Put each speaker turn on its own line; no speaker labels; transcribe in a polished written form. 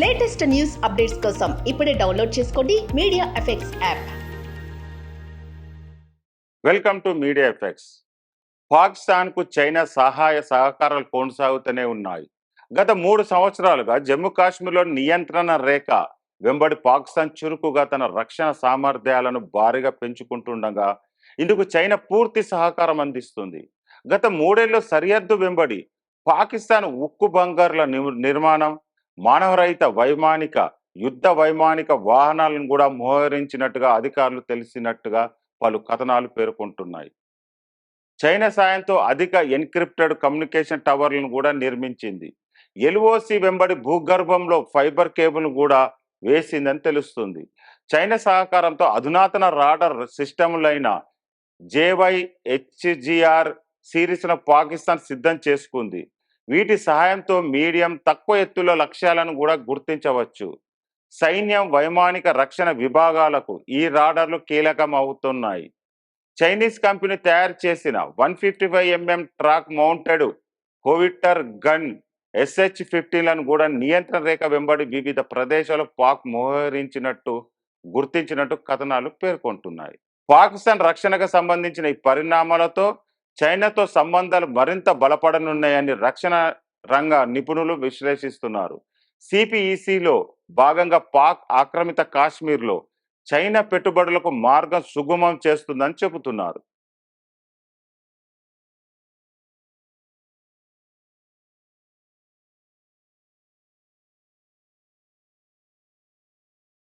Latest news updates కోసం ఇప్పుడే download చేసుకోండి media effects app.
Welcome to media effects. పాకిస్తాన్కు చైనా సహాయ సహకారాలు కొనసాగుతూనే ఉన్నాయి. గత 3 సంవత్సరాలుగా జమ్మూ కాశ్మీర్లో నియంత్రణ రేఖ వెంబడి పాకిస్తాన్ చురుకుగా తన రక్షణ సామర్థ్యాలను భారీగా పెంచుకుంటుండగా ఇందుకు చైనా పూర్తి సహకారం అందిస్తుంది. గత 3 ఏళ్ల సరిహద్దు వెంబడి పాకిస్తాన్ ఉక్కు బంకర్ల నిర్మాణం, మానవరహిత వైమానిక యుద్ధ వైమానిక వాహనాలను కూడా మోహరించినట్టుగా అధికారులు తెలిసినట్టుగా పలు కథనాలు పేర్కొంటున్నాయి. చైనా సాయంతో అధిక ఎన్క్రిప్టెడ్ కమ్యూనికేషన్ టవర్లను కూడా నిర్మించింది. ఎల్ఓసి వెంబడి భూగర్భంలో ఫైబర్ కేబుల్ కూడా వేసిందని తెలుస్తుంది. చైనా సహకారంతో అధునాతన రాడర్ సిస్టములైన JYHGR సిరీస్ను పాకిస్తాన్ సిద్ధం చేసుకుంది. వీటి సహాయంతో మీడియం తక్కువ ఎత్తులో లక్ష్యాలను కూడా గుర్తించవచ్చు. సైన్యం, వైమానిక రక్షణ విభాగాలకు ఈ రాడర్లు కీలకం అవుతున్నాయి. చైనీస్ కంపెనీ తయారు చేసిన 155mm ట్రాక్ మౌంటెడ్ హోవిట్టర్ గన్ SH-15లను కూడా నియంత్రణ రేఖ వెంబడి వివిధ ప్రదేశాలు పాక్ గుర్తించినట్టు కథనాలు పేర్కొంటున్నాయి. పాకిస్తాన్ రక్షణకు సంబంధించిన ఈ పరిణామాలతో చైనాతో సంబంధాలు మరింత బలపడనున్నాయని రక్షణ రంగ నిపుణులు విశ్లేషిస్తున్నారు. CPECలో భాగంగా పాక్ ఆక్రమిత కాశ్మీర్లో చైనా పెట్టుబడులకు మార్గం సుగమం చేస్తుందని చెబుతున్నారు.